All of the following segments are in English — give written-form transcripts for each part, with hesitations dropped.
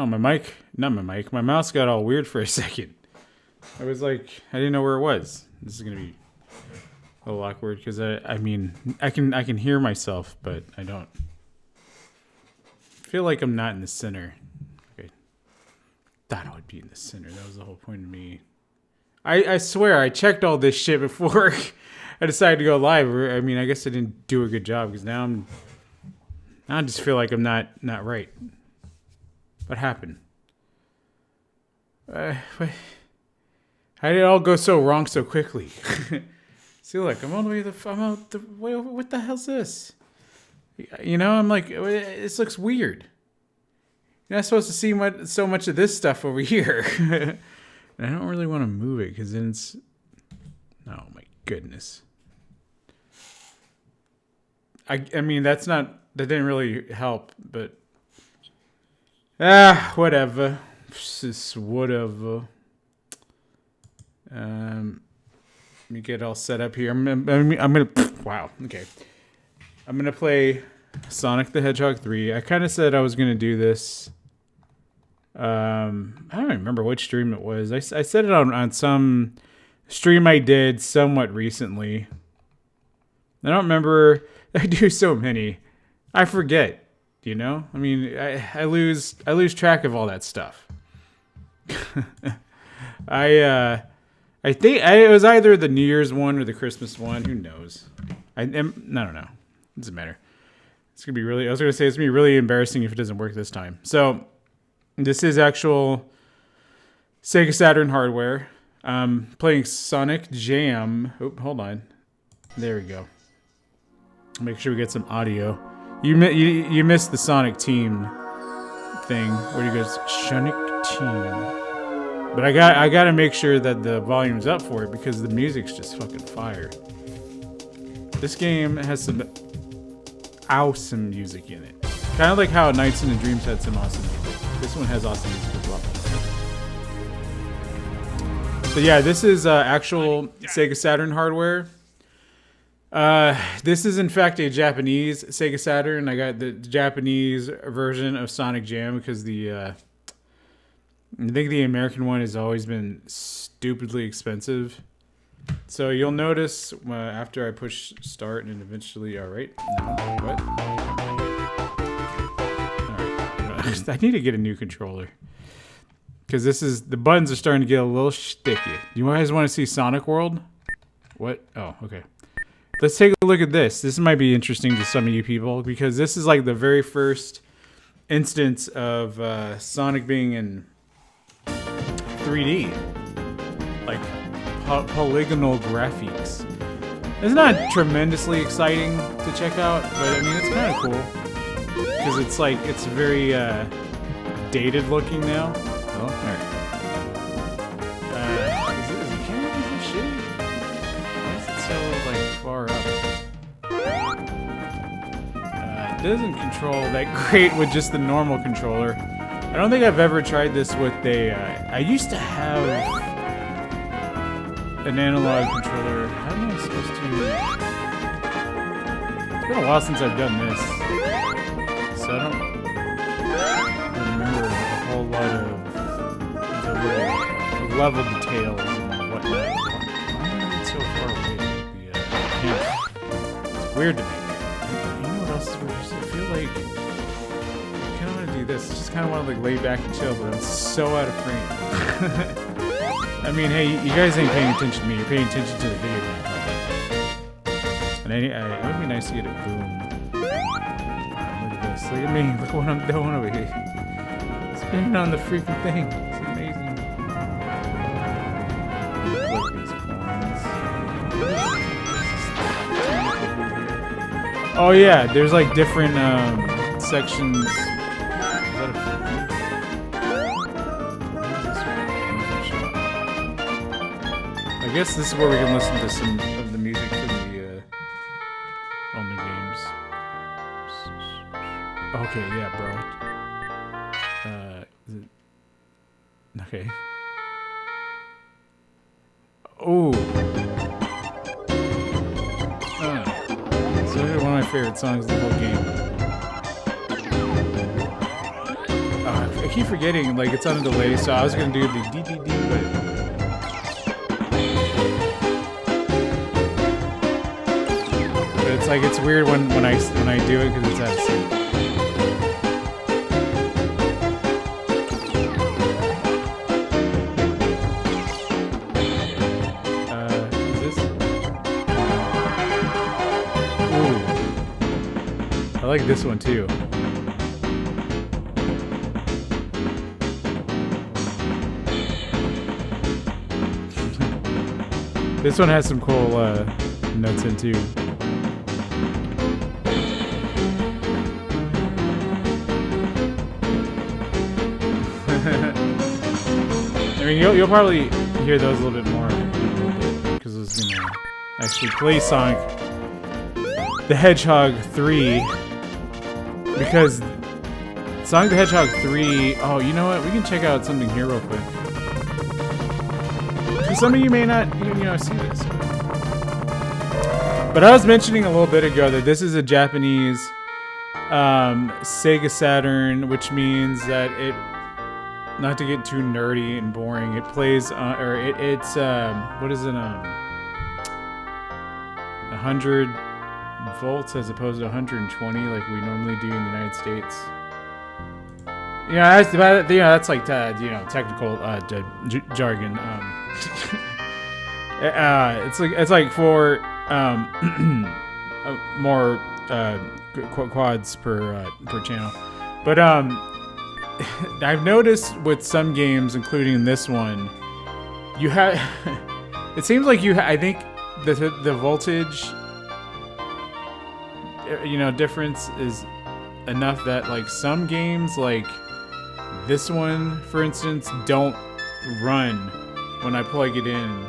Oh, my mic. Not my mic. My mouse got all weird for a second. I was like, I didn't know where it was. This is going to be a little awkward because I mean, I can hear myself, but I don't feel like I'm not in the center. Okay. Thought I would be in the center. That was the whole point of me. I swear I checked all this shit before I decided to go live. I mean, I guess I didn't do a good job because now I just feel like I'm not right. What happened? How did it all go so wrong so quickly? See, look, I'm all the way I'm out the way over. What the hell's this? You know, I'm like, this looks weird. You're not supposed to see so much of this stuff over here. And I don't really want to move it because then it's... Oh, my goodness. I mean, that didn't really help, but... whatever. Just whatever. Let me get all set up here. I'm gonna... Wow, okay. I'm gonna play Sonic the Hedgehog 3. I kind of said I was gonna do this... I don't remember which stream it was. I said it on some stream I did somewhat recently. I don't remember. I do so many. I forget, you know? I mean, I lose track of all that stuff. I think it was either the New Year's one or the Christmas one. Who knows? I don't know. It doesn't matter. It's going to be really... I was going to say it's going to be really embarrassing if it doesn't work this time. So... This is actual Sega Saturn hardware. Playing Sonic Jam. Oh, hold on. There we go. Make sure we get some audio. You missed the Sonic Team thing. Where you goes Sonic Team. But I got to make sure that the volume's up for it because the music's just fucking fire. This game has some awesome music in it. Kind of like how Nights into Dreams had some awesome music. This one has awesome music as well. So yeah, this is actual Sega Saturn hardware. This is in fact a Japanese Sega Saturn. I got the Japanese version of Sonic Jam because I think the American one has always been stupidly expensive. So you'll notice after I push start and eventually, all right, no, what? I need to get a new controller because the buttons are starting to get a little sticky. You guys want to see Sonic World? What? Oh, okay. Let's take a look at this. This might be interesting to some of you people because this is like the very first instance of Sonic being in 3D, like polygonal graphics. It's not tremendously exciting to check out, but I mean it's kind of cool. Because it's very dated looking now. Oh, alright. Is the camera this shitty? Why is it so far up? It doesn't control that great with just the normal controller. I don't think I've ever tried this with I used to have an analog controller. How am I supposed to... It's been a while since I've done this. So I don't remember a whole lot of the level details and whatnot. Why am I so far away from the camera? It's weird to me. You know what else is weird? I feel like I kind of want to do this. I just kind of want to lay back and chill, but I'm so out of frame. I mean, hey, you guys ain't paying attention to me. You're paying attention to the video game. And it would be nice to get a boom. Look at me. Look what I'm doing over here. Spinning on the freaking thing. It's amazing. Look at these coins. Oh yeah, there's like different sections. Is that a I guess this is where we can listen to some of the music from the on the games. Okay, yeah, bro. Okay. Oh. So one of my favorite songs of the whole game. keep forgetting, like, it's on a delay, so I was gonna do the DDD, but it's like, it's weird when I do it because it's out of sync. Is this? Ooh. I like this one too. This one has some cool notes in too. I mean, you'll probably hear those a little bit more because it's gonna actually play Sonic the Hedgehog 3 because Sonic the Hedgehog 3. Oh, you know what? We can check out something here real quick. Some of you may not, see this. But I was mentioning a little bit ago that this is a Japanese Sega Saturn, which means that it, not to get too nerdy and boring, it plays, it's what is it, 100 volts as opposed to 120 like we normally do in the United States. That's like technical jargon. It's like for more quads per channel, but I've noticed with some games, including this one, you have. It seems like I think the voltage, difference is enough that like some games like this one, for instance, don't run when I plug it in.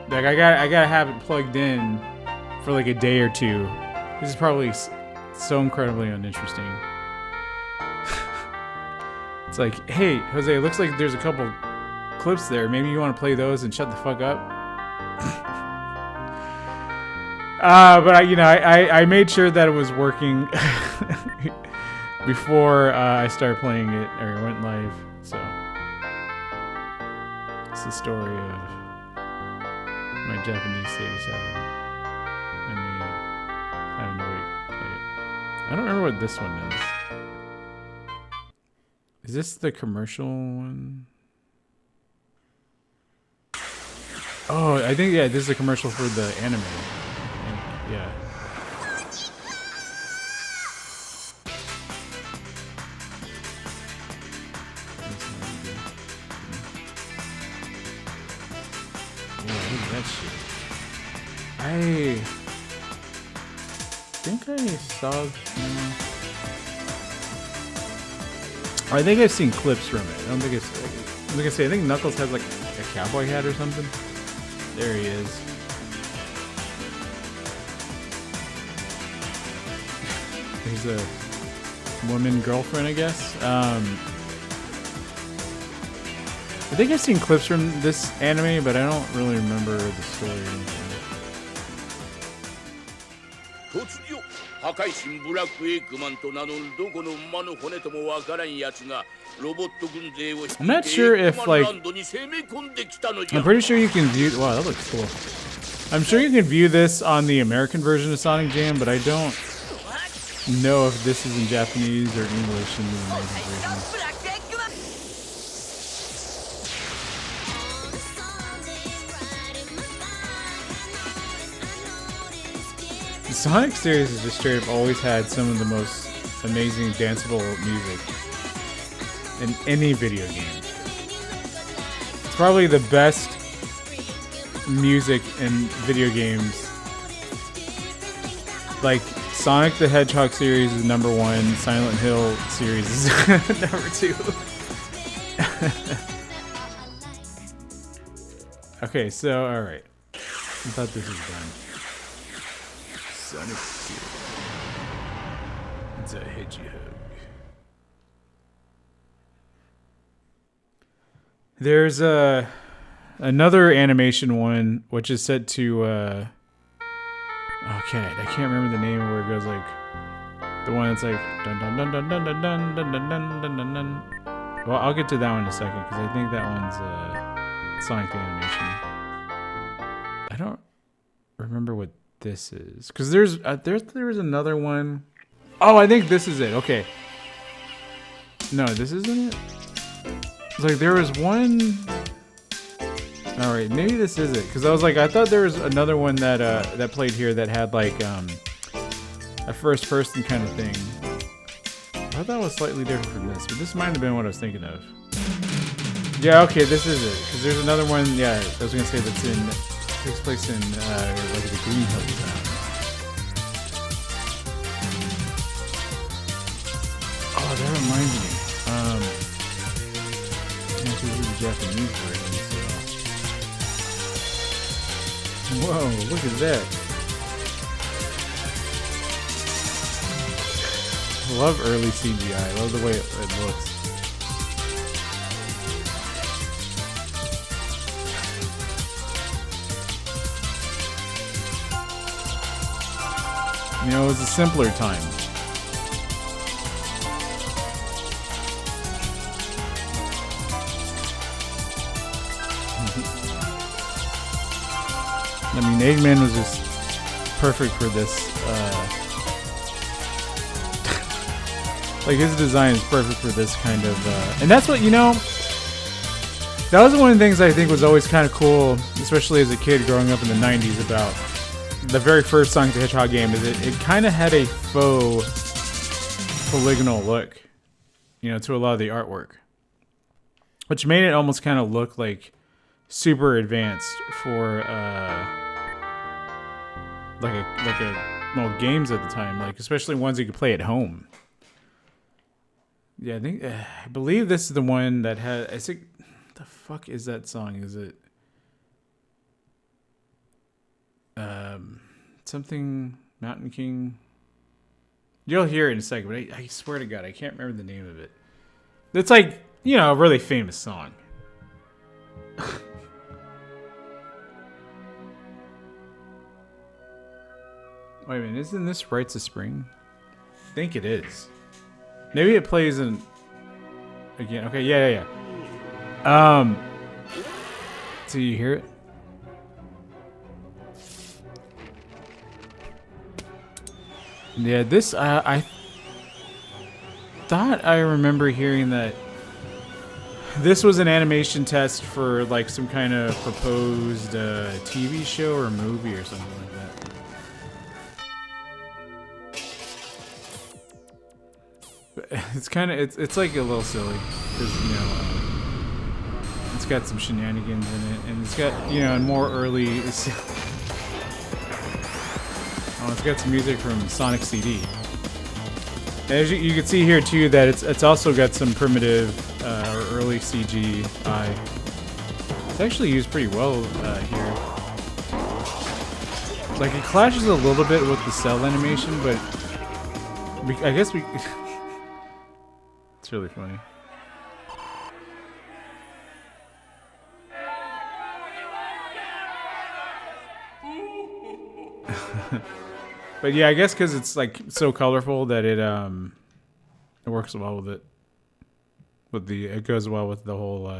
Like I gotta have it plugged in for like a day or two. This is probably so incredibly uninteresting. It's like, hey, Jose, it looks like there's a couple clips there. Maybe you want to play those and shut the fuck up. But I made sure that it was working before I started playing it or went live. So it's the story of my Japanese Sega Saturn and me having to play it. I don't remember what this one is. Is this the commercial one? Oh, I think, yeah, this is a commercial for the anime. Yeah. That shit. I think I saw. I think I've seen clips from it. I don't think it's. Like I say, I think Knuckles has like a cowboy hat or something. There he is. He's a woman girlfriend, I guess. I think I've seen clips from this anime, but I don't really remember the story or anything. I'm not sure if, like, I'm pretty sure you can view. Wow, that looks cool. I'm sure you can view this on the American version of Sonic Jam, but I don't know if this is in Japanese or English in the American version. The Sonic series has just straight up always had some of the most amazing danceable music in any video game. It's probably the best music in video games. Like, Sonic the Hedgehog series is #1, Silent Hill series is #2. Okay, so, alright. I thought this was done. Sonic 2. It's a Hedgehog. There's another animation one, which is set to, okay, I can't remember the name where it goes like, the one that's like, dun dun dun dun dun dun dun dun dun dun dun dun. Well, I'll get to that one in a second because I think that one's Sonic the Animation. I don't remember what this is because there was another one. Oh, I think this is it. Okay. No, this isn't it. It's like there was one. All right, maybe this is it because I thought there was another one that that played here that had like a first person kind of thing. I thought that was slightly different from this, but this might have been what I was thinking of. Yeah, okay, this is it because there's another one. Yeah, I was gonna say takes place in like the Green Hills. Oh, that reminds me. This is the Japanese version. Whoa, look at that. I love early CGI. I love the way it looks. You know, it was a simpler time. I mean, Eggman was just perfect for this. Like, his design is perfect for this kind of... and that's what, you know... That was one of the things I think was always kind of cool, especially as a kid growing up in the 90s, about the very first Sonic the Hedgehog game, is it kind of had a faux polygonal look, you know, to a lot of the artwork. Which made it almost kind of look like super advanced for... well, games at the time, like especially ones you could play at home. Yeah, I believe this is the one that had. I think, what the fuck is that song? Is it something Mountain King? You'll hear it in a second, but I swear to God, I can't remember the name of it. It's like, you know, a really famous song. Wait a minute, isn't this Rites of Spring? I think it is. Maybe it plays in... Again, okay, yeah. So you hear it? Yeah, this, I thought I remember hearing that this was an animation test for, like, some kind of proposed TV show or movie or something like that. It's kind of it's like a little silly because, you know, it's got some shenanigans in it, and it's got, you know, more early. It's got some music from Sonic CD. As you can see here too, that it's also got some primitive or early CGI. It's actually used pretty well here. Like, it clashes a little bit with the cell animation, but I guess we. It's really funny. But yeah, I guess because it's like so colorful that it works well with it. It goes well with the whole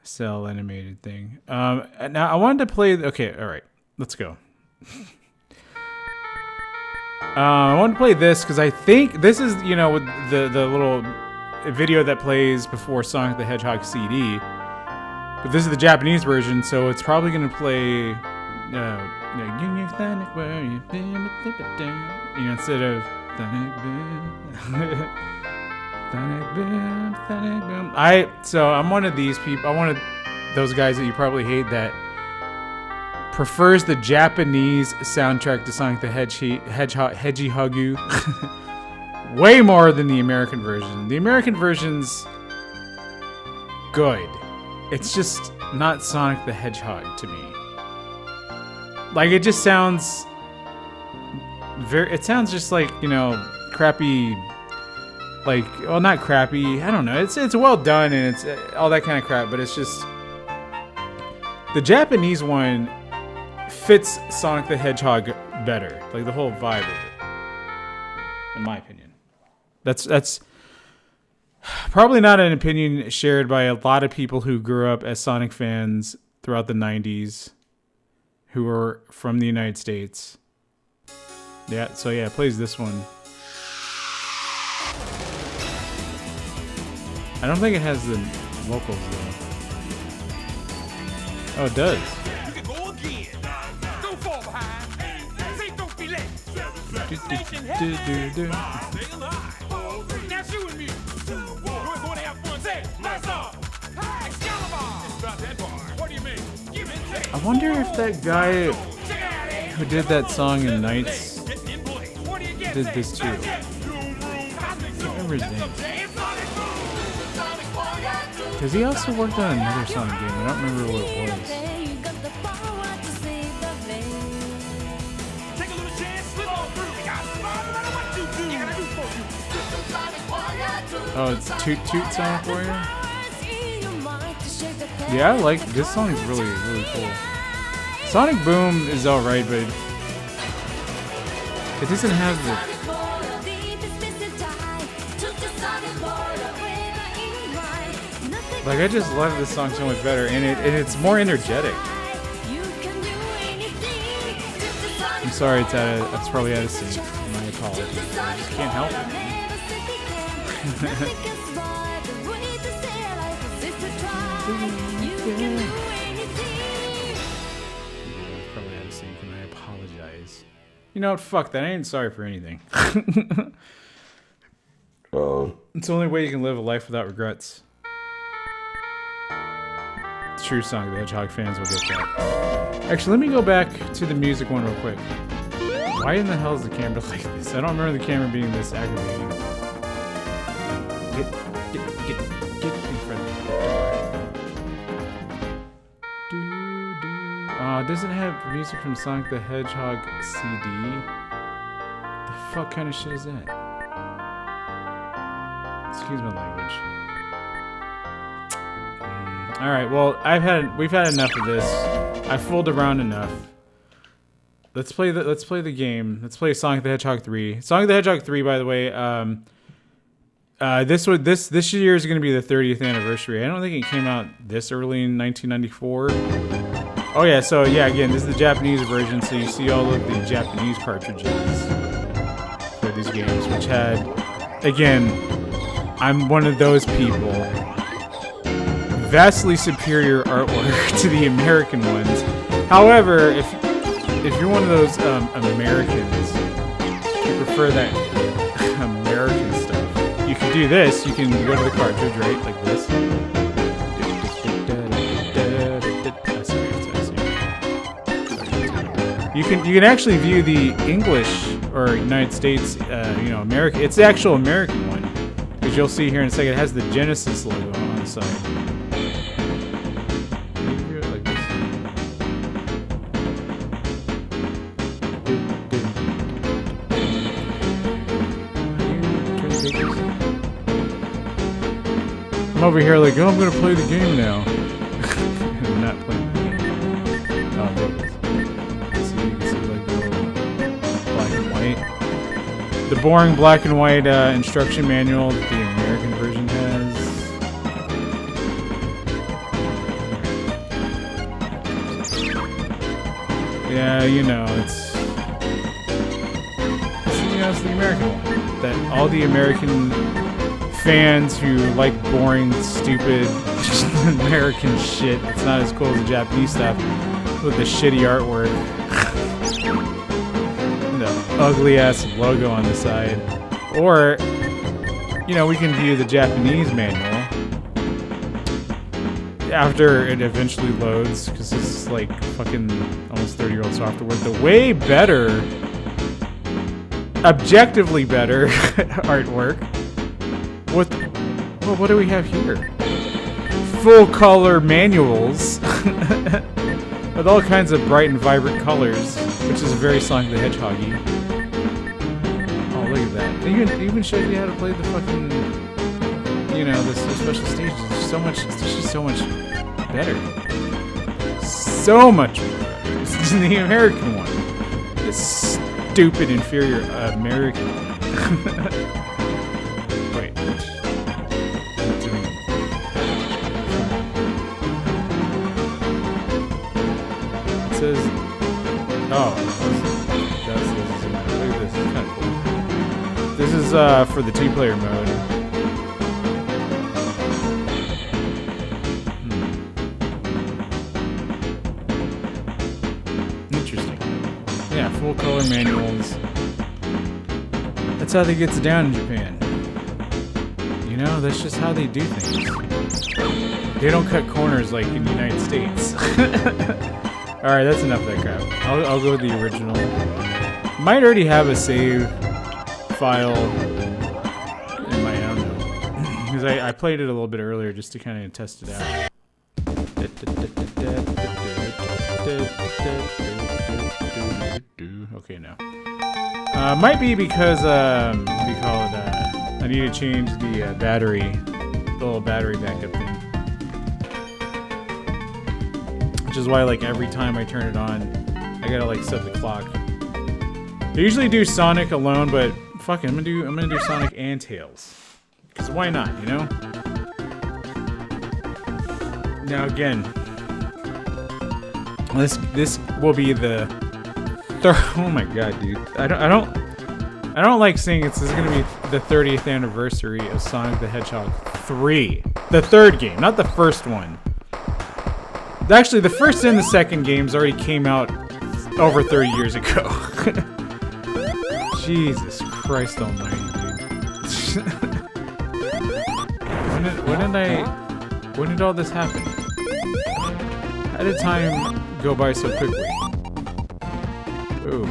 cell animated thing. Now I wanted to play. Okay, all right, let's go. I want to play this because I think this is, you know, with the little video that plays before Sonic the Hedgehog CD. But this is the Japanese version, so it's probably going to play, you know, instead of so I'm one of these people. I'm one of those guys that you probably hate that prefers the Japanese soundtrack to Sonic the Hedgehog way more than the American version. The American version's good. It's just not Sonic the Hedgehog to me. Like, it just sounds it sounds just like, you know, crappy, like, well, not crappy, I don't know. It's well done and it's all that kind of crap, but it's just the Japanese one fits Sonic the Hedgehog better, like the whole vibe of it, in my opinion. That's Probably not an opinion shared by a lot of people who grew up as Sonic fans throughout the 90s, who were from the United States. Yeah, so yeah, it plays this one. I don't think it has the vocals though. Oh, it does. You can go again. Don't fall behind. Say don't be late. Stay alive. Now shoot with me. We're going to have fun. Say, let's off. Excalibur. It's about that part. What do you mean? Give it take. I wonder if that guy who did that song in Nights did this too. I can't remember his name. Because he also worked on another Sonic game. I don't remember what it was. Oh, it's Toot Toot Sonic Warrior? Yeah, I like this song is really, really cool. Sonic Boom is alright, but it doesn't have the... Like, I just love this song so much better, and it's more energetic. I'm sorry, it's probably out of sync. My apologies. I just can't help it. Probably out of sync, and I apologize. You know what? Fuck that. I ain't sorry for anything. It's the only way you can live a life without regrets. True Sonic the Hedgehog fans will get that. Actually, let me go back to the music one real quick. Why in the hell is the camera like this? I don't remember the camera being this aggravating. Get in front of me. Does it have music from Sonic the Hedgehog CD? The fuck kind of shit is that? Excuse my language. All right, well, we've had enough of this. I fooled around enough. Let's play the game. Let's play Sonic the Hedgehog 3. Sonic the Hedgehog 3, by the way, this year is going to be the 30th anniversary. I don't think it came out this early in 1994. Oh yeah, so yeah, again, this is the Japanese version, so you see all of the Japanese cartridges for these games, which had, again, I'm one of those people. Vastly superior artwork to the American ones. However, if you're one of those Americans who prefer that American stuff, you can do this. You can go to the cartridge, right, like this. You can actually view the English or United States, American. It's the actual American one, because you'll see here in a second it has the Genesis logo on the side. I'm over here like, oh, I'm gonna play the game now. I'm not playing the game. Oh, there it is. So you can see like the little black and white. The boring black and white instruction manual that the American version has. Yeah, it's the American one. That all the American fans who like boring, stupid American shit. It's not as cool as the Japanese stuff with the shitty artwork. The ugly ass logo on the side. Or, we can view the Japanese manual after it eventually loads, because this is like fucking almost 30-year-old software with the way better, objectively better artwork. What do we have here? Full color manuals with all kinds of bright and vibrant colors, which is very Sonic the Hedgehog-y. Oh, look at that. It even shows you how to play the fucking, the special stages. It's just so much better. So much better. This is the American one. This stupid, inferior American one. Wait. Oh, look at this. It's kind of cool. This is for the 2-player mode. Interesting. Yeah, full color manuals. That's how they get down in Japan. You know, that's just how they do things. They don't cut corners like in the United States. Alright, that's enough of that crap. I'll go with the original. Might already have a save file in my, I don't know. Because I played it a little bit earlier just to kind of test it out. Okay, no. Might be because, what do you call it, I need to change the battery, the little battery backup thing. Which is why, like, every time I turn it on, I gotta, like, set the clock. I usually do Sonic alone, but fuck it, I'm gonna do Sonic and Tails. Because why not, you know? Now again, this will be the third. Oh my god, dude! I don't like saying this is gonna be the 30th anniversary of Sonic the Hedgehog 3, the third game, not the first one. Actually, the first and the second games already came out over 30 years ago. Jesus Christ Almighty, dude! When did all this happen? How did time go by so quickly? Ooh.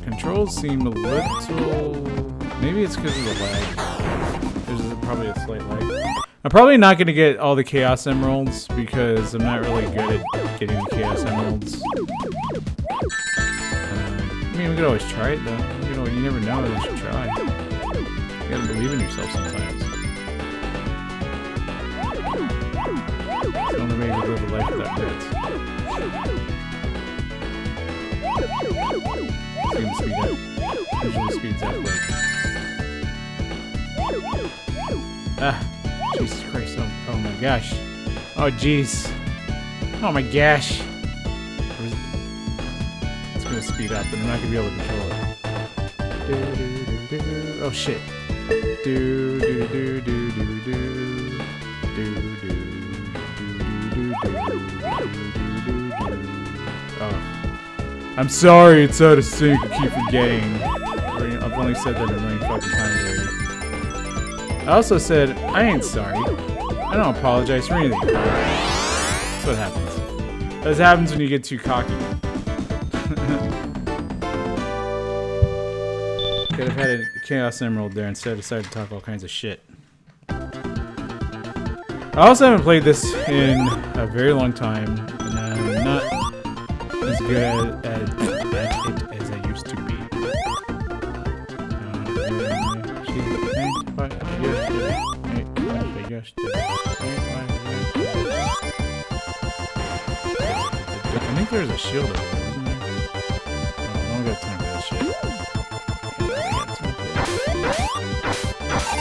Controls seem a little... Maybe it's because of the lag. There's probably a slight lag. I'm probably not going to get all the Chaos Emeralds because I'm not really good at getting the Chaos Emeralds. I mean, we could always try it though. You never know unless you try. You gotta believe in yourself sometimes. It's the only way to live a life without hurts. It's gonna speed up. Usually speeds up like... Ah! Jesus Christ, oh my gosh. Oh jeez. Oh my gosh. It's gonna speed up, but I'm not gonna be able to control it. Oh shit. Oh. I'm sorry, it's out of sync. I keep forgetting. I've only said that a million fucking times already. I also said, I ain't sorry. I don't apologize for anything. That's what happens. That happens when you get too cocky. Could have had a Chaos Emerald there instead. I decided to talk all kinds of shit. I also haven't played this in a very long time, and I'm not as good at it as I used to be. I think there's a shield over there, isn't there? No, I don't got time for that shit.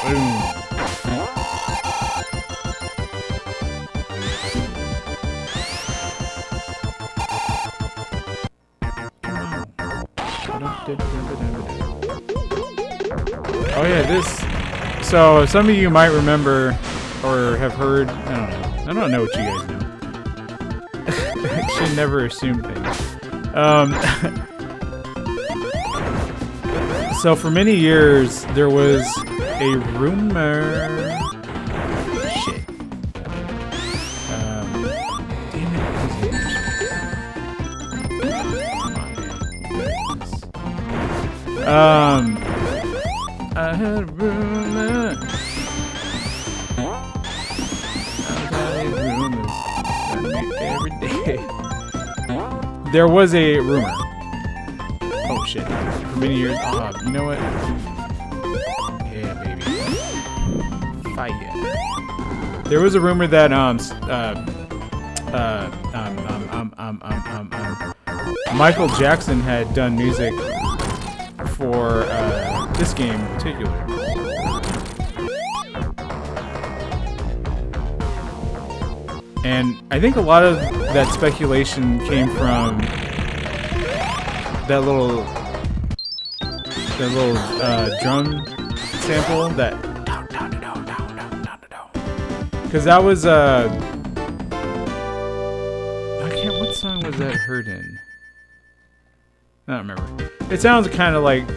Boom. Oh yeah, this. So some of you might remember or have heard. I don't know what you guys know. I should never assume things. So for many years there was a rumor. Shit. Damn it. I heard a rumor. I'll tell these rumors every day. There was a rumor. Oh shit. For many years. You know what? Yeah, baby. Fire. There was a rumor that Michael Jackson had done music for this game in particular. And I think a lot of that speculation came from that little drum sample that. Because that was I can't. What song was that heard in? I don't remember. It sounds kind of like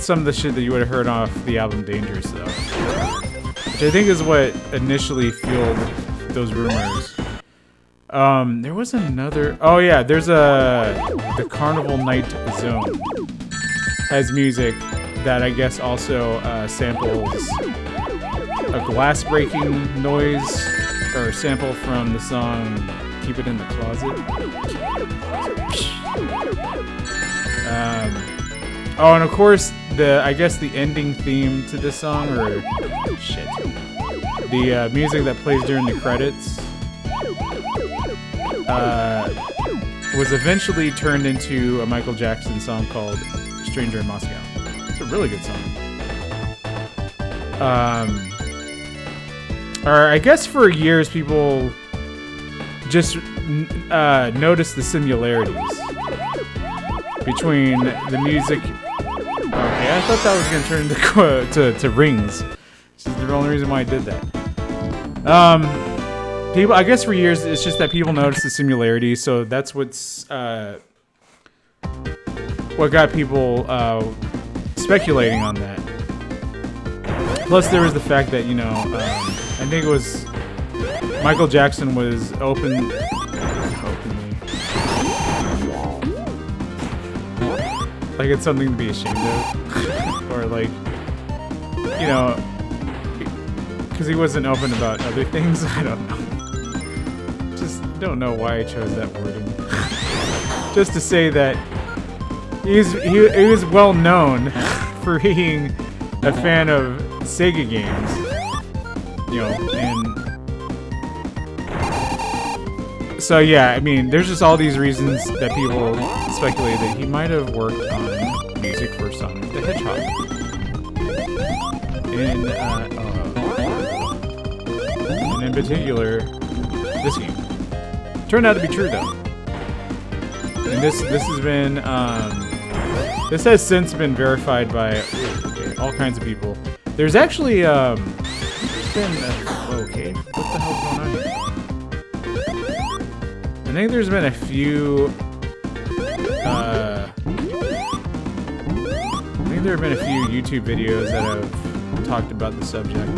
some of the shit that you would have heard off the album Dangerous, though. Which I think is what initially fueled those rumors. There was another. Oh yeah, there's the Carnival Night Zone has music that I guess also samples a glass breaking noise or sample from the song "Keep It in the Closet." Oh, and of course I guess the ending theme to this song, or shit, the music that plays during the credits. Was eventually turned into a Michael Jackson song called Stranger in Moscow. It's a really good song. Or I guess for years people just noticed the similarities between the music. Okay, I thought that was going to turn to rings. This is the only reason why I did that. People, I guess for years, it's just that people noticed the similarities, so that's what got people speculating on that. Plus, there was the fact that, I think it was Michael Jackson was openly, like it's something to be ashamed of, or like, because he wasn't open about other things. I don't know. Don't know why I chose that wording. Just to say that he was well known for being a fan of Sega games, and so yeah, I mean, there's just all these reasons that people speculate that he might have worked on music for Sonic the Hedgehog, and in particular, this game. Turned out to be true though, and this has been this has since been verified by all kinds of people. There's actually there's been okay, what the hell's going on here? I think there's been a few YouTube videos that have talked about the subject.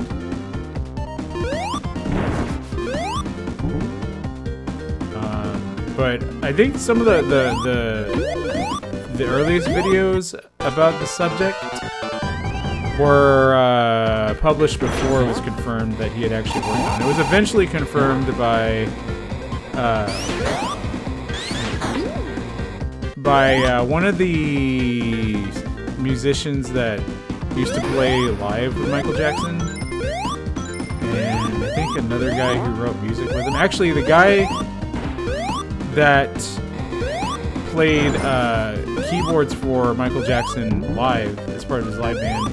But I think some of the earliest videos about the subject were published before it was confirmed that he had actually worked on it. It was eventually confirmed by one of the musicians that used to play live with Michael Jackson, and I think another guy who wrote music with him. Actually, the guy that played keyboards for Michael Jackson live as part of his live band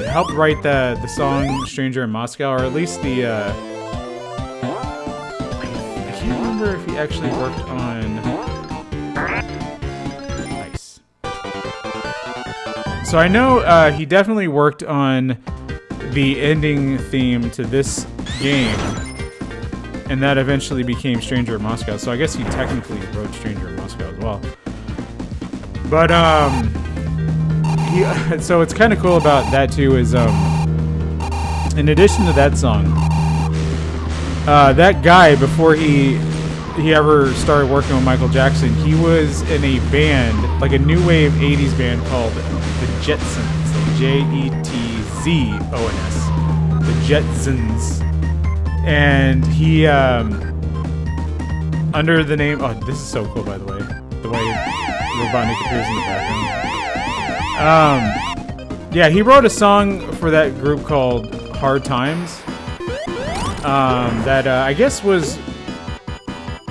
helped write the song "Stranger in Moscow," or at least the I can't remember if he actually worked on. Nice. So I know he definitely worked on the ending theme to this game. And that eventually became Stranger in Moscow. So I guess he technically wrote Stranger in Moscow as well. But so what's kind of cool about that too is in addition to that song, that guy, before he ever started working with Michael Jackson, he was in a band, like a new wave 80s band called the Jetsons, Jetzons, the Jetsons. And he, under the name, oh, this is so cool, by the way Robotnik appears in the background. Yeah, he wrote a song for that group called Hard Times, that I guess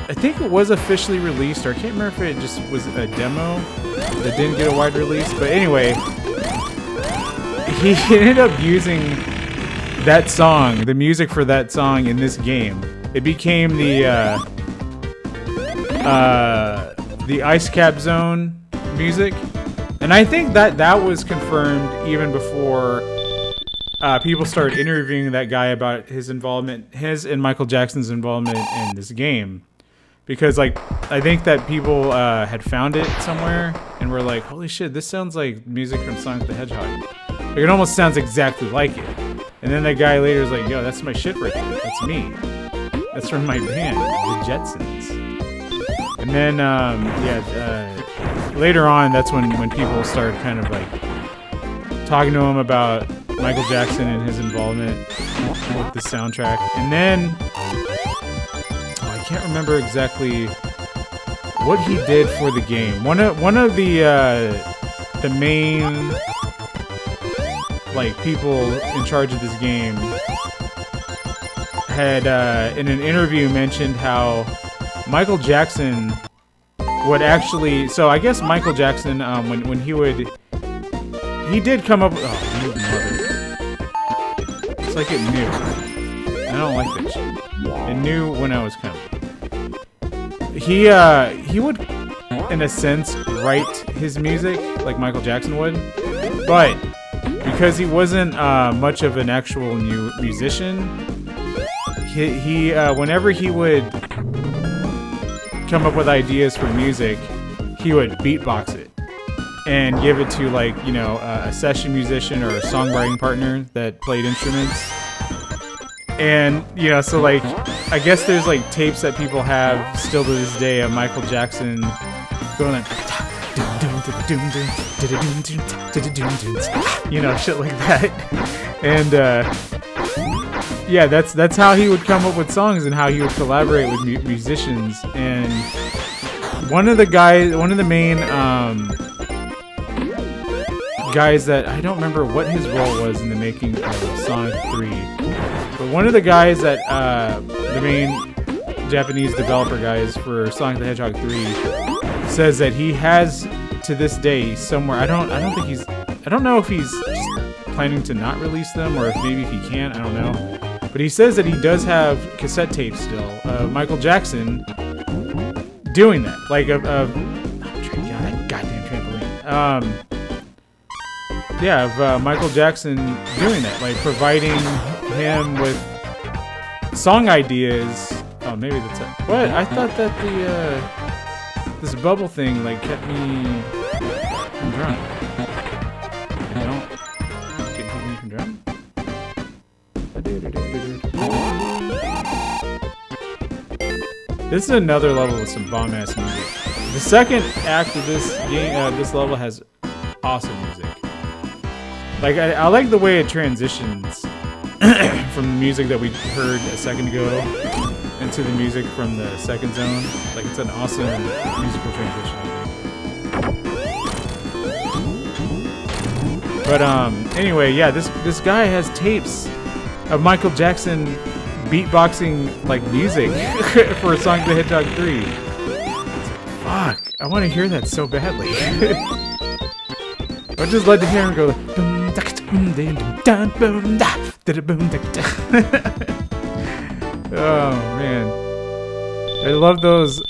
I think it was officially released, or I can't remember if it just was a demo that didn't get a wide release, but anyway, he ended up using that song, the music for that song in this game, it became the Ice Cap Zone music. And I think that was confirmed even before people started interviewing that guy about his involvement, his and Michael Jackson's involvement in this game. Because, like, I think that people had found it somewhere and were like, holy shit, this sounds like music from Sonic the Hedgehog. Like, it almost sounds exactly like it. And then that guy later was like, yo, that's my shit right there. That's me. That's from my band, the Jetsons. And then, later on, that's when people started kind of, like, talking to him about Michael Jackson and his involvement with the soundtrack. And then, I can't remember exactly what he did for the game. One of the main, like, people in charge of this game had in an interview mentioned how Michael Jackson would actually. So I guess Michael Jackson, when he did come up with. Oh, you mother! It's like it knew. I don't like that shit. It knew when I was coming. He would, in a sense, write his music like Michael Jackson would, but because he wasn't much of an actual musician, he whenever he would come up with ideas for music, he would beatbox it and give it to, like, you know, a session musician or a songwriting partner that played instruments. And, you know, so, like, I guess there's, like, tapes that people have still to this day of Michael Jackson going like, you know, shit like that. And, yeah, that's how he would come up with songs and how he would collaborate with musicians. And one of the main guys that, I don't remember what his role was in the making of Sonic 3, but one of the guys that the main Japanese developer guys for Sonic the Hedgehog 3 says that he has to this day somewhere. I don't know if he's just planning to not release them or if maybe if he can't. I don't know. But he says that he does have cassette tapes still of Michael Jackson doing that, like that goddamn trampoline. Of Michael Jackson doing that, like providing him with song ideas. Oh, maybe that's it. What? I thought that the this bubble thing like kept me from drunk. I don't keep me from drunk. This is another level with some bomb ass music. The second act of this game, this level has awesome music. Like I like the way it transitions from the music that we heard a second ago into the music from the second zone. Like it's an awesome musical transition, I think. But anyway, yeah, this guy has tapes of Michael Jackson beatboxing like music for Sonic the Hedgehog 3. Fuck, I want to hear that so badly. I just love to hear him go. Oh man, I love those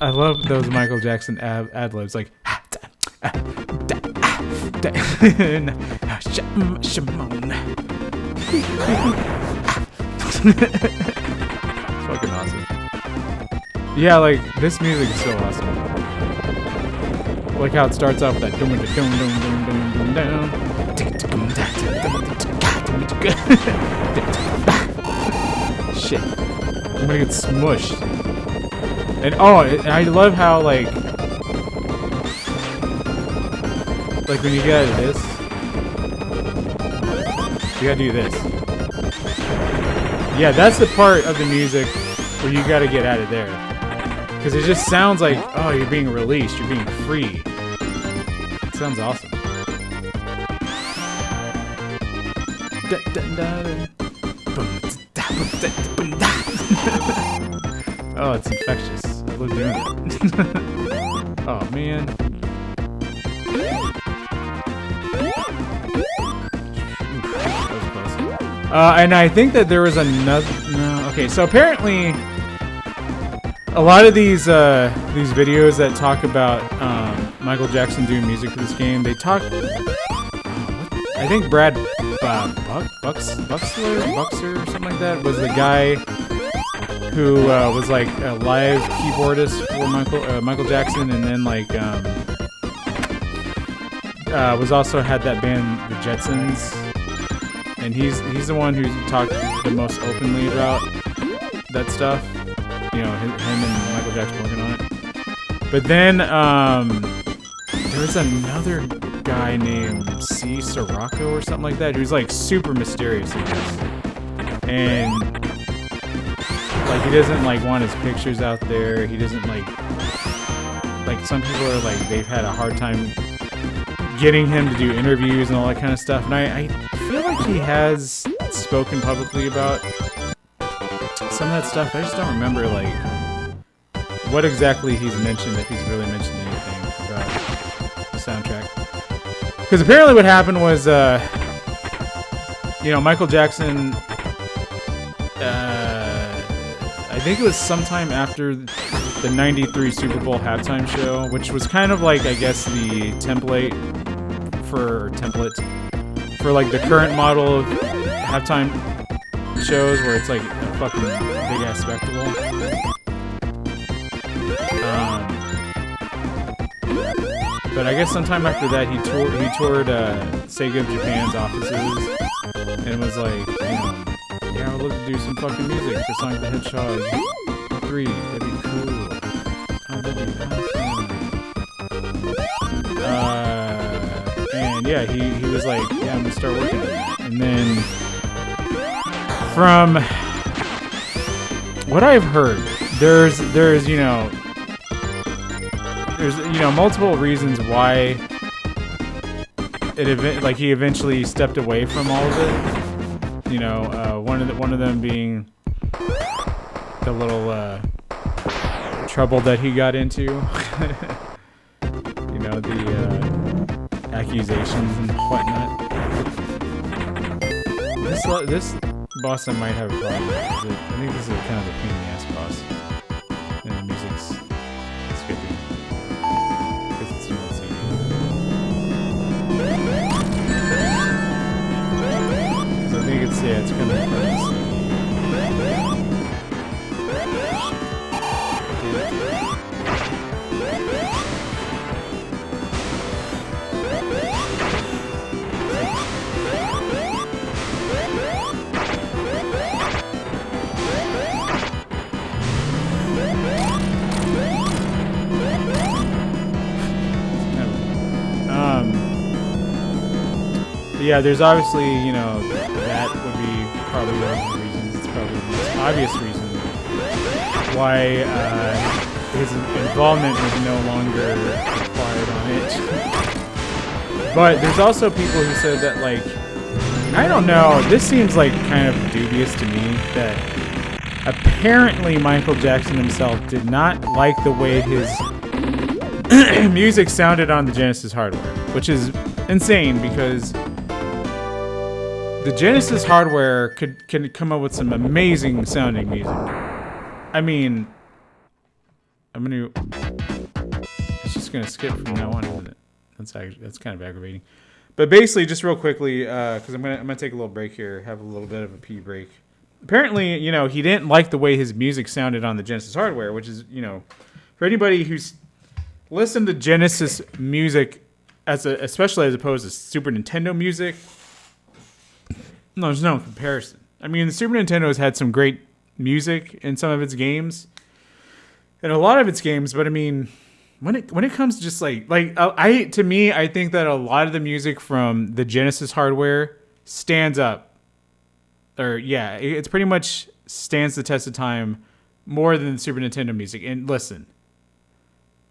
Michael Jackson ad libs like. Fucking awesome. Yeah, like this music is so awesome. Like how it starts off with that dum dum dum dum dum dum dum. Shit, I'm gonna get smushed. And I love how like when you get out of this, you gotta do this. Yeah, that's the part of the music where you gotta get out of there. Because it just sounds like, oh, you're being released, you're being free. It sounds awesome. Oh, it's infectious. I love doing it. Oh, man. And I think that there was another. No, okay, so apparently, a lot of these videos that talk about Michael Jackson doing music for this game, they talk. I think Brad Buxer or something like that was the guy who was like a live keyboardist for Michael Jackson, and then like was also had that band the Jetsons, and he's the one who talked the most openly about that stuff. You know, him and Michael Jackson working on it. But then there was another guy named C. Sirocco or something like that who's like super mysterious, I guess. And like he doesn't like want his pictures out there. He doesn't like some people are like they've had a hard time getting him to do interviews and all that kind of stuff. And I feel like he has spoken publicly about some of that stuff. I just don't remember like what exactly he's mentioned, if he's really mentioned anything about the soundtrack. Because apparently what happened was, Michael Jackson, I think it was sometime after the 93 Super Bowl halftime show, which was kind of like, I guess, the template for like the current model of halftime shows where it's like a fucking big ass spectacle. But I guess sometime after that he toured Sega of Japan's offices and was like, yeah, I would love to do some fucking music for Sonic the Hedgehog 3. That'd be cool. Oh, that'd be awesome. And yeah, he was like, yeah, I'm gonna start working on that. And then from what I've heard, there's multiple reasons why he eventually stepped away from all of it. One of them being the little trouble that he got into. The accusations and whatnot. This boss I might have a problem with. I think this is kind of a pain in the ass boss. And the music's skipping. Because it's CD. So I think it's coming from the CD. Yeah, there's obviously, that would be probably one of the reasons. It's probably the most obvious reason why his involvement is no longer required on it. But there's also people who said that, like, I don't know, this seems like kind of dubious to me, that apparently Michael Jackson himself did not like the way his music sounded on the Genesis hardware, which is insane because the Genesis hardware can come up with some amazing sounding music. I mean, it's just gonna skip from now on, isn't it? That's kind of aggravating. But basically, just real quickly, because I'm gonna take a little break here, have a little bit of a pee break. Apparently, he didn't like the way his music sounded on the Genesis hardware, which is, for anybody who's listened to Genesis music especially as opposed to Super Nintendo music. No, there's no comparison. I mean, the Super Nintendo has had some great music in some of its games, and a lot of its games. But I mean, when it comes to just I think that a lot of the music from the Genesis hardware stands up, it's pretty much stands the test of time more than the Super Nintendo music. And listen,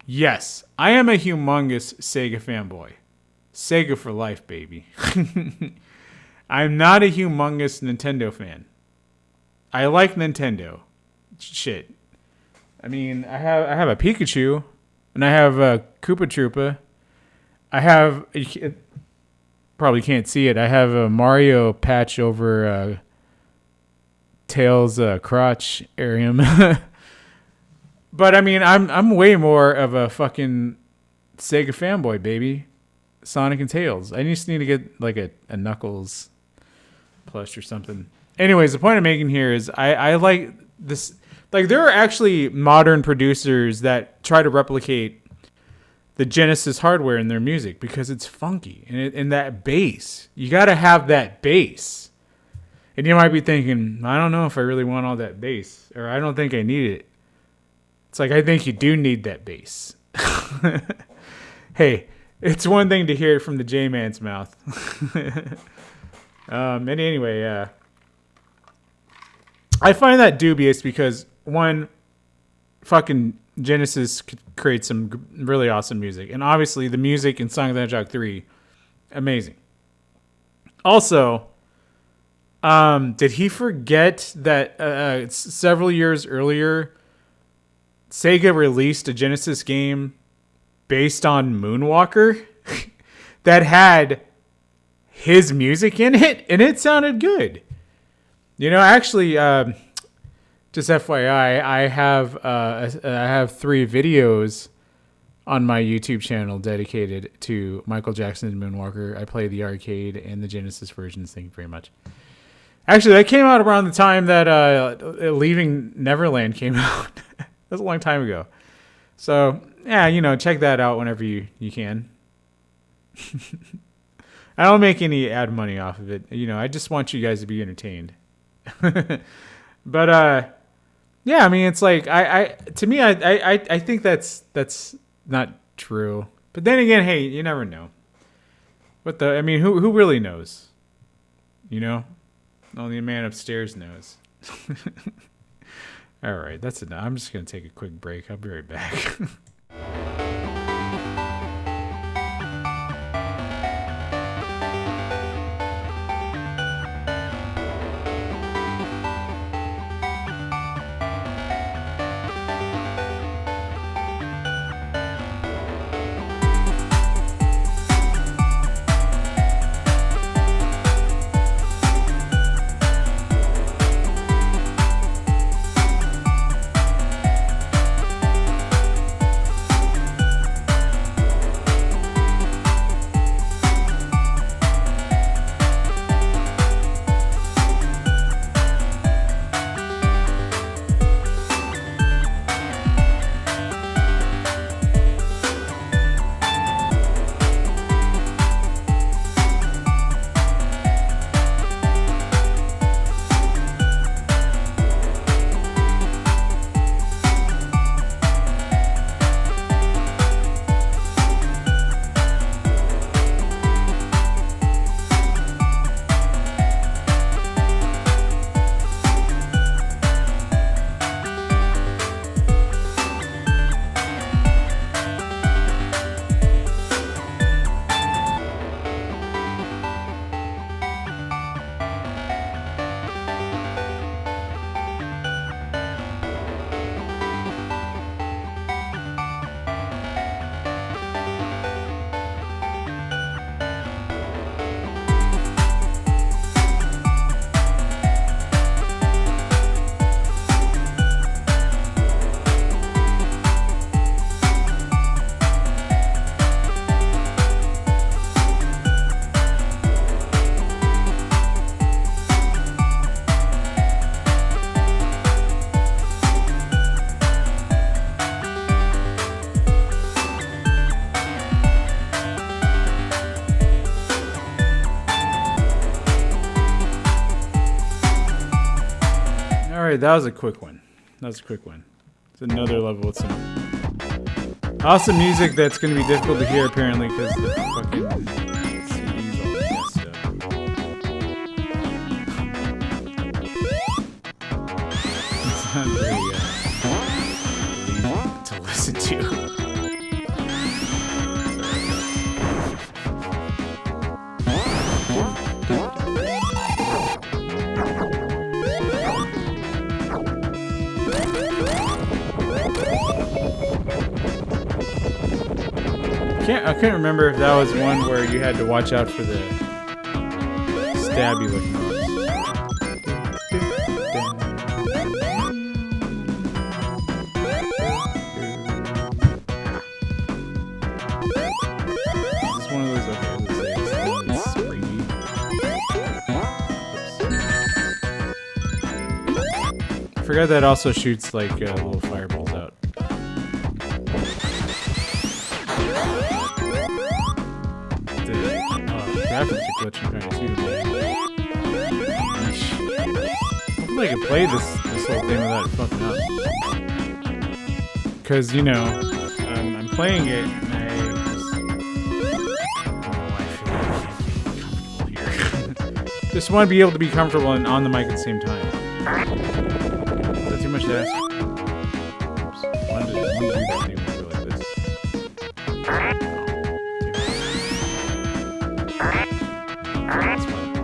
yes, I am a humongous Sega fanboy. Sega for life, baby. I'm not a humongous Nintendo fan. I like Nintendo. Shit. I mean, I have a Pikachu, and I have a Koopa Troopa. I have, you probably can't see it, I have a Mario patch over Tails crotch area. But I mean, I'm way more of a fucking Sega fanboy, baby. Sonic and Tails. I just need to get like a Knuckles plush or something. Anyways, the point I'm making here is I like this. Like, there are actually modern producers that try to replicate the Genesis hardware in their music because it's funky. And that bass, you got to have that bass. And you might be thinking, I don't know if I really want all that bass, or I don't think I need it. It's like, I think you do need that bass. Hey, it's one thing to hear it from the J-Man's mouth. And anyway, I find that dubious because, one, fucking Genesis could create some really awesome music. And obviously the music in Sonic the Hedgehog 3, amazing. Also, did he forget that several years earlier, Sega released a Genesis game based on Moonwalker that had his music in it, and it sounded good. You know, actually, just FYI, I have 3 videos on my YouTube channel dedicated to Michael Jackson's Moonwalker. I play the arcade and the Genesis versions. Thank you very much. Actually, that came out around the time that Leaving Neverland came out. That was a long time ago. So, yeah, you know, check that out whenever you can. I don't make any ad money off of it. You know, I just want you guys to be entertained. But yeah, I mean, it's like I think that's not true. But then again, hey, you never know. I mean, who really knows? You know, only a man upstairs knows. All right, that's enough. I'm just gonna take a quick break. I'll be right back. Alright, that was a quick one. It's another level with some awesome music that's going to be difficult to hear, apparently, because the fucking CD's all messed up. It's not very easy to listen to. I couldn't remember if that was one where you had to watch out for the stabby looking ones. forgot that also shoots like little fireballs out. The graphics are glitching trying to see them. Hopefully I can play this whole thing without it fucking up. Because, you know, I'm playing it and I just... Just want to be able to be comfortable and on the mic at the same time. Is that too much to ask? Oops. I wanted to do that anyway, go like this. That's fine.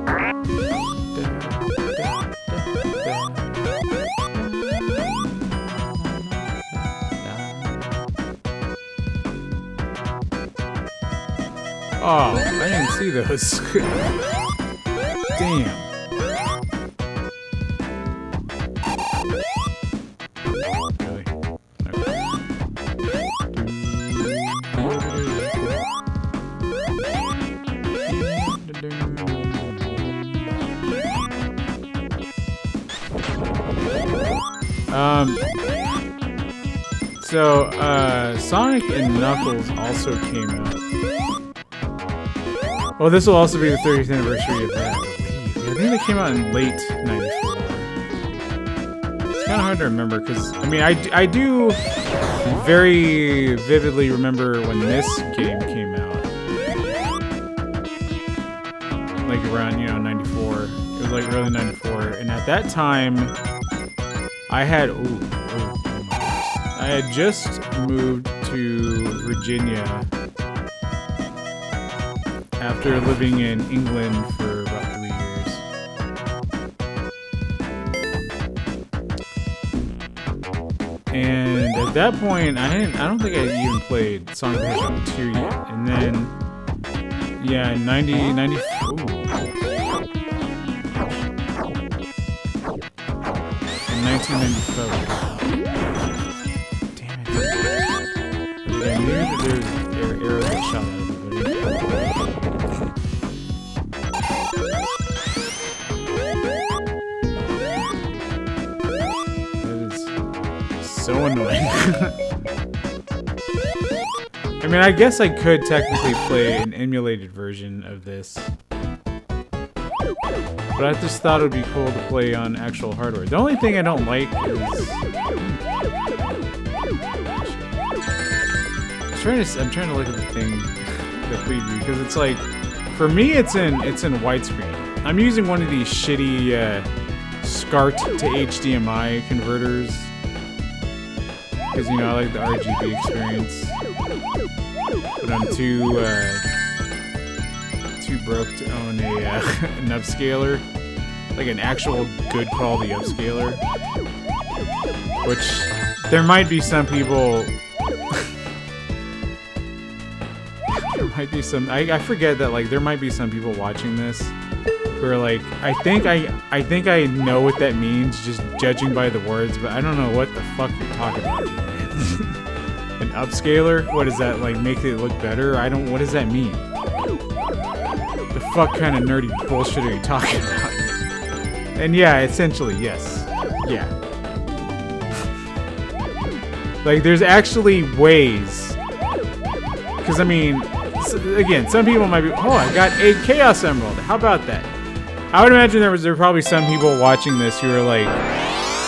Oh, I didn't see those. Damn. Really? So, Sonic and Knuckles also came out. Oh, this will also be the 30th anniversary of that, I believe. Yeah, I think they came out in late 94. It's kind of hard to remember, because, I mean, I do very vividly remember when this game came out. Like around, you know, 94. It was like early 94. And at that time, I had... I had just moved to Virginia after living in England for about 3 years. And at that point, I don't think I even played Sonic the Hedgehog 2 yet. And then, yeah, in 1994. I knew that there's arrows that shot at everybody. That is so annoying. I mean, I guess I could technically play an emulated version of this. But I just thought it would be cool to play on actual hardware. The only thing I don't like is... I'm trying to look at the thing, the preview, because it's like, for me, it's in widescreen. I'm using one of these shitty SCART to HDMI converters, because you know I like the RGB experience. But I'm too broke to own an upscaler, like an actual good quality upscaler. Which there might be some people. Might be some. I forget that like there might be some people watching this who are like, I think I know what that means just judging by the words, but I don't know what the fuck you're talking about. An upscaler? What is that, like make it look better? What does that mean? The fuck kind of nerdy bullshit are you talking about? And yeah, essentially yes. Yeah. Like there's actually ways. Because I mean, again, some people might be, oh, I got a Chaos Emerald. How about that? I would imagine there were probably some people watching this who are like,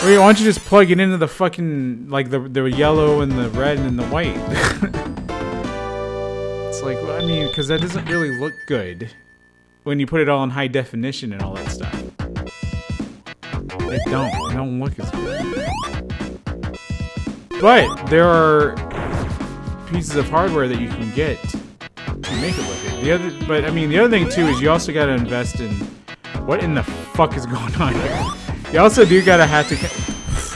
wait, why don't you just plug it into the fucking, like, the yellow and the red and the white? It's like, well, I mean, because that doesn't really look good when you put it all in high definition and all that stuff. It don't look as good. But there are pieces of hardware that you can get to make it look good. But I mean, the other thing too is you also got to invest in what in the fuck is going on here. You also do gotta have to.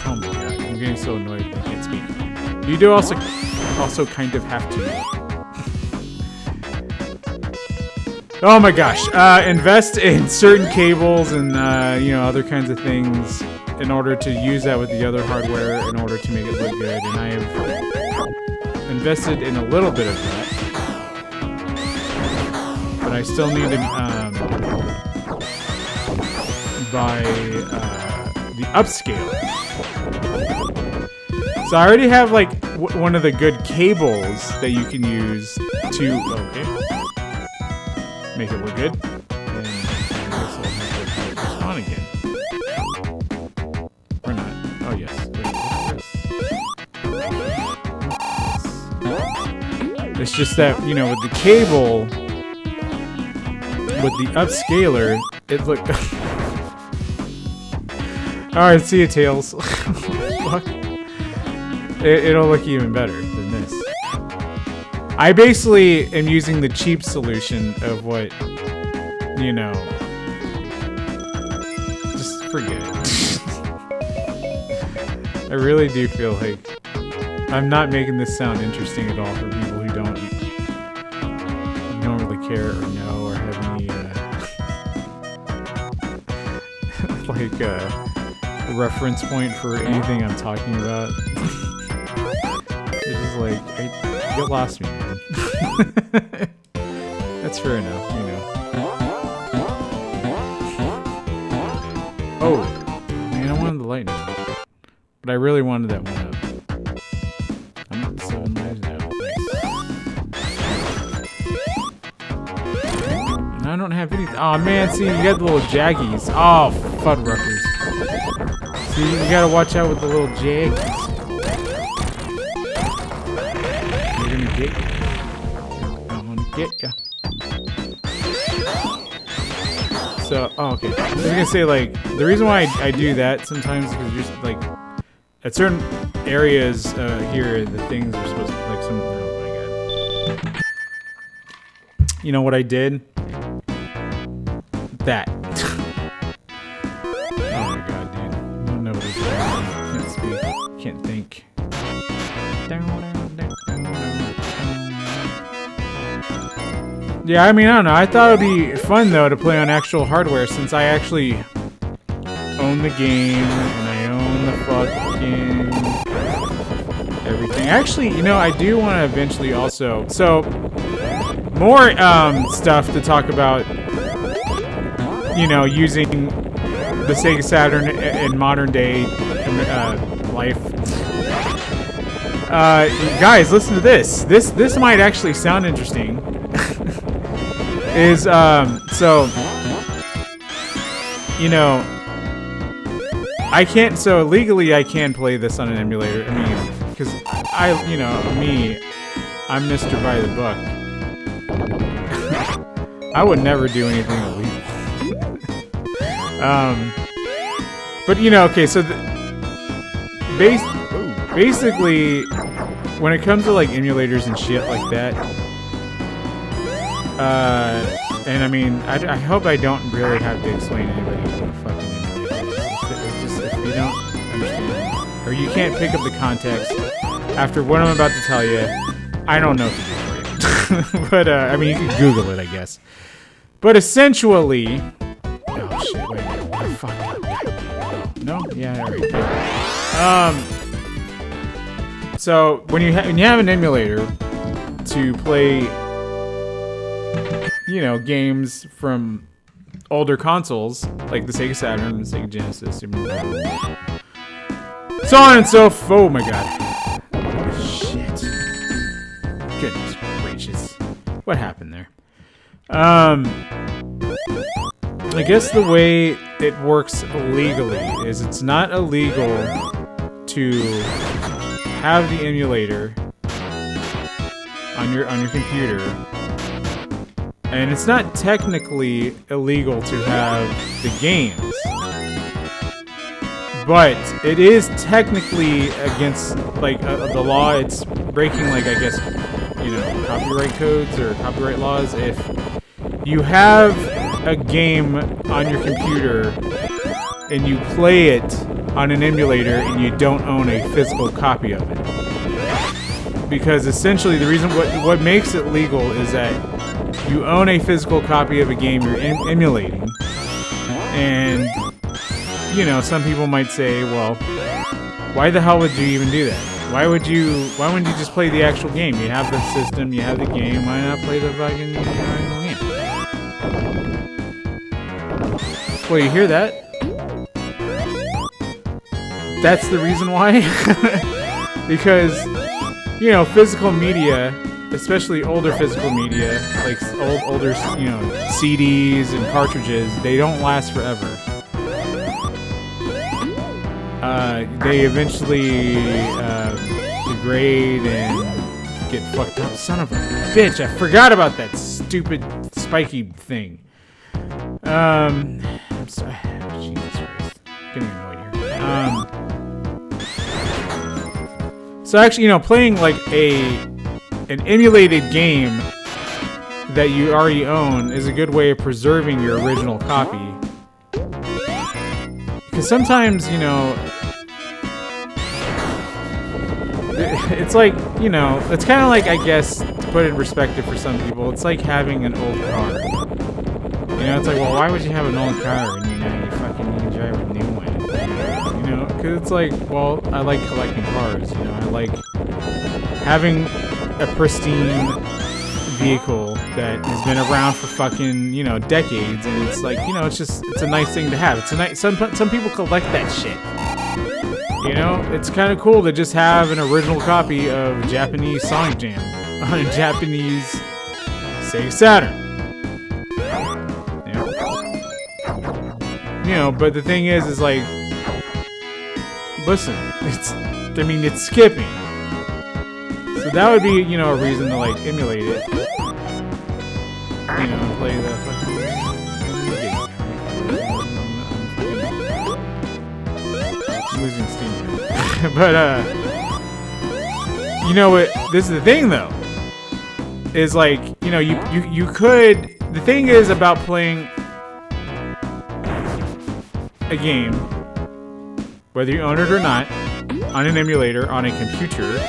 Oh my god, I'm getting so annoyed I can't speak. You do also kind of have to. Oh my gosh, invest in certain cables and you know, other kinds of things in order to use that with the other hardware in order to make it look good. And I have invested in a little bit of that, but I the upscaler. So I already have like one of the good cables that you can use to make it look good. And on again. Or not. Oh yes. It's just that, you know, with the cable, with the upscaler, it looked. Alright, see you, Tails. Fuck. It'll look even better than this. I basically am using the cheap solution of what, you know, just forget it. I really do feel like I'm not making this sound interesting at all for people who don't really care or know or have any like reference point for anything I'm talking about. It's just like, you lost me, man. That's fair enough, you know. Oh, man, I wanted the lightning, but I really wanted that one up. I'm at 7 lives now. Nice. And I don't have anything. Oh man, see, you got the little jaggies. Oh, Fuddruckers. See, you gotta watch out with the little jaggies. Get you. I'm gonna get ya. So, oh, okay. I was gonna say, like, the reason why I do that sometimes is because just like at certain areas here, the things are supposed to like some. Oh my god! You know what I did? That. Oh my god, dude! I don't know what it's doing. Can't speak. Can't think. Yeah, I mean, I don't know. I thought it'd be fun, though, to play on actual hardware since I actually own the game and I own the fucking everything. Actually, you know, I do want to eventually also... So, more stuff to talk about, you know, using the Sega Saturn in modern day life. Guys, listen to this. This might actually sound interesting. Is so, you know, I can't, so legally I can play this on an emulator. I mean, because you know, I'm Mr. By the Buck. I would never do anything illegal. But you know, okay, so basically, when it comes to like emulators and shit like that, and I mean, I hope I don't really have to explain to anybody what a fucking emulator is. It's just, if you don't understand, or you can't pick up the context after what I'm about to tell you, I don't know what to do for you. But, I mean, you can Google it, I guess. But essentially... Oh, shit, wait a minute. Oh, fuck. No? Yeah, alright. So, when you have an emulator to play... you know, games from older consoles, like the Sega Saturn and the Sega Genesis, Super Nintendo, so on and so forth. Oh my god. Shit. Goodness gracious. What happened there? I guess the way it works legally is it's not illegal to have the emulator on your computer. And it's not technically illegal to have the games, but it is technically against, like, the law. It's breaking, like, I guess, you know, copyright codes or copyright laws if you have a game on your computer and you play it on an emulator and you don't own a physical copy of it. Because essentially the reason what makes it legal is that you own a physical copy of a game you're emulating, and, you know, some people might say, well, why the hell would you even do that? Why wouldn't you just play the actual game? You have the system, you have the game, why not play the fucking game? Well, you hear that? that's the reason why. Because, you know, physical media, especially older physical media, like older, you know, CDs and cartridges, they don't last forever. They eventually degrade and get fucked up. Son of a bitch! I forgot about that stupid spiky thing. I'm sorry. Jesus Christ, getting annoyed here. So actually, you know, playing like an emulated game that you already own is a good way of preserving your original copy. Because sometimes, you know, it's like, you know, it's kind of like, I guess, to put it in perspective for some people, it's like having an old car. You know, it's like, well, why would you have an old car and, you know, you can drive a new one? You know, because it's like, well, I like collecting cars, you know, I like having a pristine vehicle that has been around for fucking, you know, decades, and it's like, you know, it's a nice thing to have. It's a nice, some people collect that shit. You know, it's kind of cool to just have an original copy of Japanese Sonic Jam on a Japanese Sega Saturn. You know, but the thing is like, listen, it's skipping. So that would be, you know, a reason to like emulate it. You know, and play the fucking game. I'm losing steam here. But you know what? This is the thing though. Is like, you know, you could. The thing is about playing a game, whether you own it or not, on an emulator on a computer.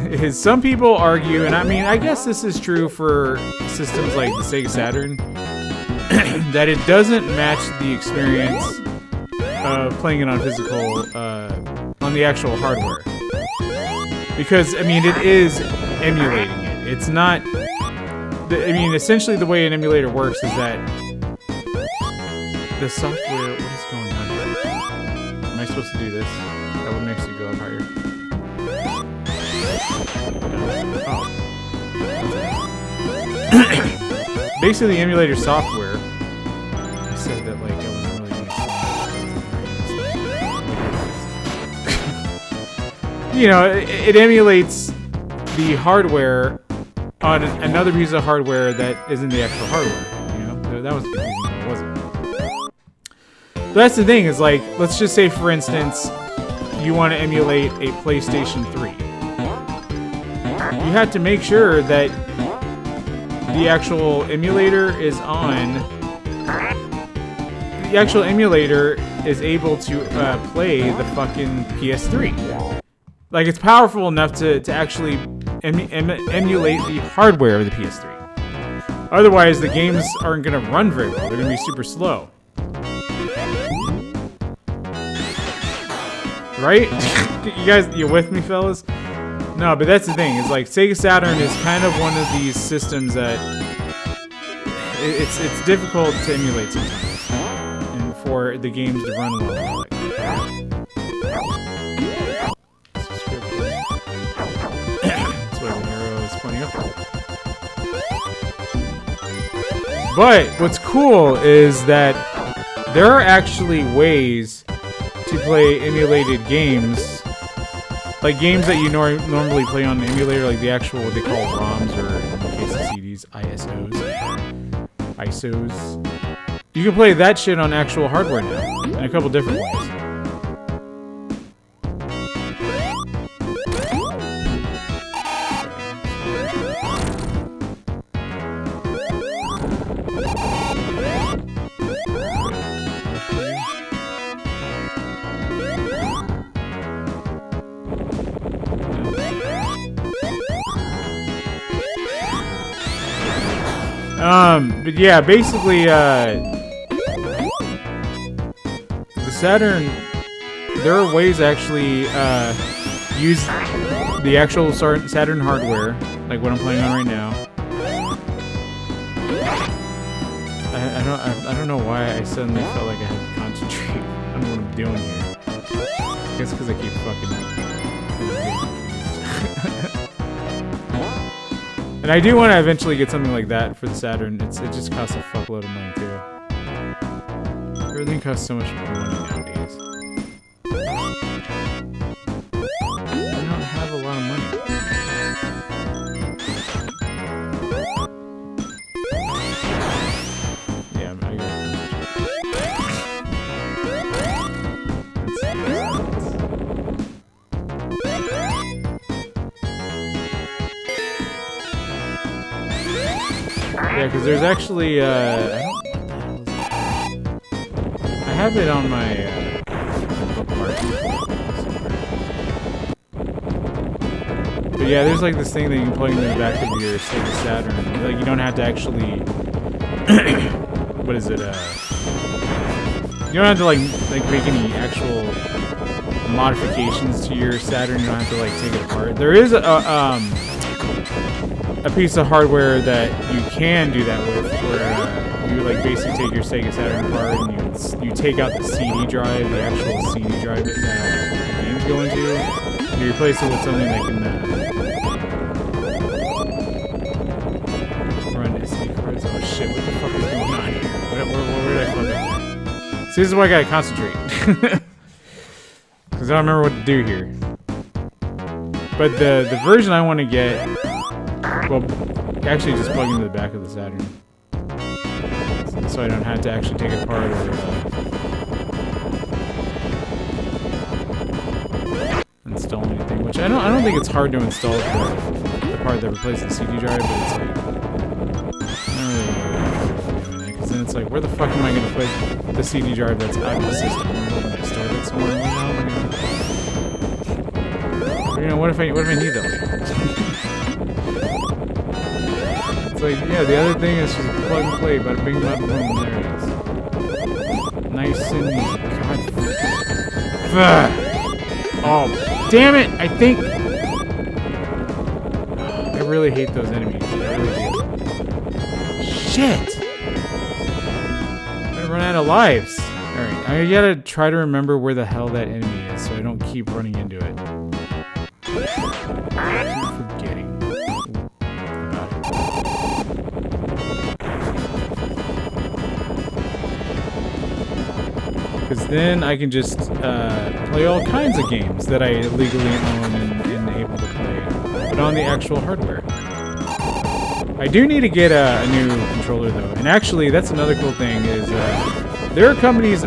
Is some people argue, and I mean, I guess this is true for systems like the Sega Saturn, that it doesn't match the experience of playing it on physical, on the actual hardware. Because, I mean, it is emulating it. It's not, I mean, essentially the way an emulator works is that the software, what is going on here? Am I supposed to do this? That would actually go up higher. Oh. Basically, the emulator software. I said that like I wasn't really going to. You know, it emulates the hardware on another piece of hardware that isn't the actual hardware. You know, that was confusing. It wasn't. But that's the thing. Is like, let's just say, for instance, you want to emulate a PlayStation 3. You have to make sure that the actual emulator is on. The actual emulator is able to play the fucking PS3. Like, it's powerful enough to actually emulate the hardware of the PS3. Otherwise, the games aren't going to run very well. They're going to be super slow. Right? You with me, fellas? No, but that's the thing. It's like Sega Saturn is kind of one of these systems that it's difficult to emulate sometimes, and for the games to run well. Like, that's why the arrow is pointing up. But what's cool is that there are actually ways to play emulated games. Like games that you normally play on an emulator, like the actual, what they call ROMs, or in the case of CDs, ISOs. You can play that shit on actual hardware now, in a couple different ways. But yeah, basically, the Saturn, there are ways to actually use the actual Saturn hardware, like what I'm playing on right now. I don't know why I suddenly felt like I had to concentrate on what I'm doing here. I guess because I keep fucking. And I do want to eventually get something like that for the Saturn. It just costs a fuckload of money too. Everything costs so much money nowadays. I don't have a lot of money. Yeah, I got. Yeah, because there's actually, I have it on my bookmark. But yeah, there's like this thing that you can plug into the back of your Sega Saturn. Like you don't have to actually, what is it? You don't have to like make any actual modifications to your Saturn. You don't have to like take it apart. There is a piece of hardware that you can do that with, where you like basically take your Sega Saturn apart and you take out the CD drive, the actual CD drive that the games go into, and you replace it with something that can run SD cards. Oh shit! What the fuck is going on here? Where did I fuck up? See, this is why I gotta concentrate, because I don't remember what to do here. But the version I want to get. Well, actually just plug into the back of the Saturn. So I don't have to actually take it apart or install anything. Which I don't think it's hard to install the part that replaces the CD drive, but it's like I don't really know doing it, because then it's like, where the fuck am I gonna put the CD drive that's out of the system? Am I store that somewhere? You know, what if I need that later? Like, yeah, the other thing is just plug and play, bada bing, bada boom, there it is. Nice and easy. God. Oh, damn it! I think. I really hate those enemies. I really do. Shit! I'm gonna run out of lives. Alright, I gotta try to remember where the hell that enemy is so I don't keep running into it. I keep forgetting. Because then I can just play all kinds of games that I legally own and able to play, but on the actual hardware. I do need to get a new controller though, and actually that's another cool thing is there are companies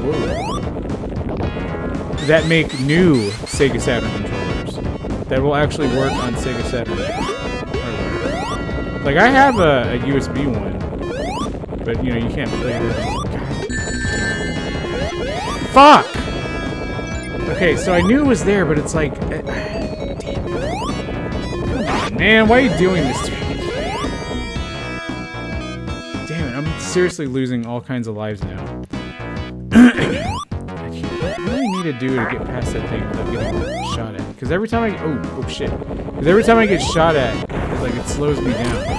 that make new Sega Saturn controllers that will actually work on Sega Saturn hardware. Like I have a USB one, but you know you can't play that. Fuck! Okay, so I knew it was there, but it's like... damn it. Come on, man, why are you doing this to me? Damn it, I'm seriously losing all kinds of lives now. What do I need to do to get past that thing without getting shot at? Because every time I... Oh, shit. Because every time I get shot at, it's like it slows me down.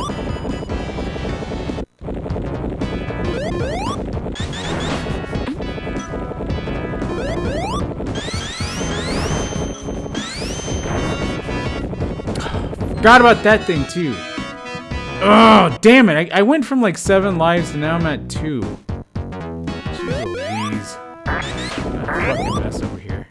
Forgot about that thing too. Oh, damn it. I went from like 7 lives to now I'm at 2. Jeez Louise. Fucking mess over here.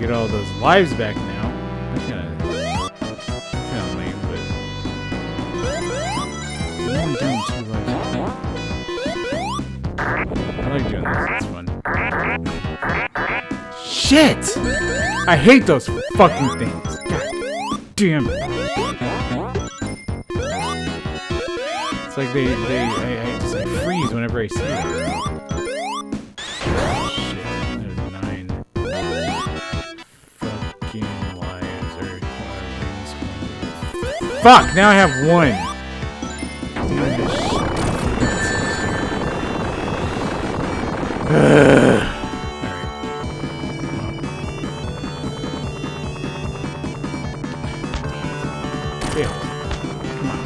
Get all those lives back now. That's fun. Shit! I hate those fucking things. God damn it. It's like I just freeze whenever I see them. Shit, there's 9 fucking lives or rings. Fuck! Now I have 1. Damn this shit. Failed. Come on.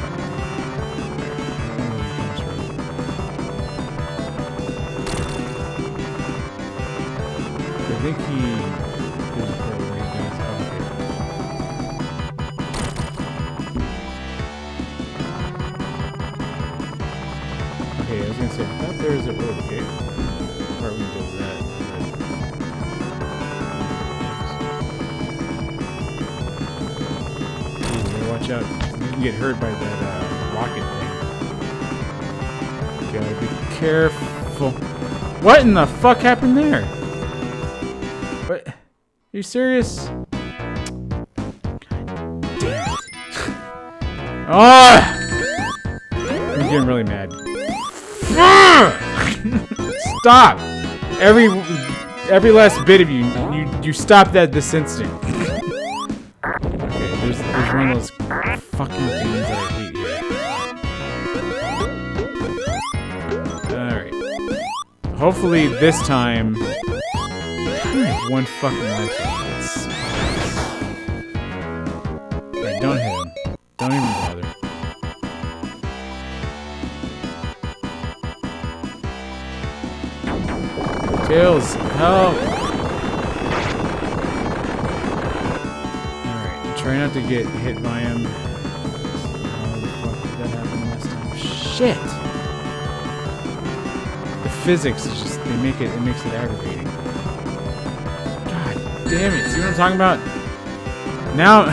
I think he is probably against okay, I was gonna say, I thought there was a road, okay? Apartment does that. Ooh, watch out. You can get hurt by that rocket thing. Gotta be careful. What in the fuck happened there? What? Are you serious? God damn it. Oh! I'm getting really mad. Stop! Every last bit of you stopped that this instant. Okay, there's one of those fucking things that I hate here. Alright. Hopefully this time I have 1 fucking life left. Alright, don't hit him. Don't even bother. Tails, help! Alright, try not to get hit by him. How the fuck did that happen last time? Shit! The physics is just, it makes it aggravating. God damn it, see what I'm talking about? Now...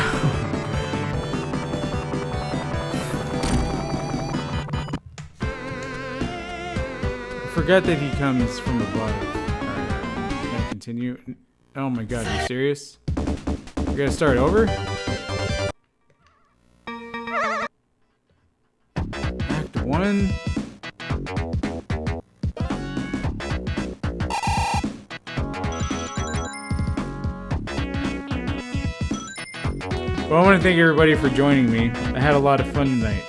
I forgot that he comes from above. Can I continue? Oh my god, are you serious? We gotta start over? Act 1? Well, I want to thank everybody for joining me. I had a lot of fun tonight.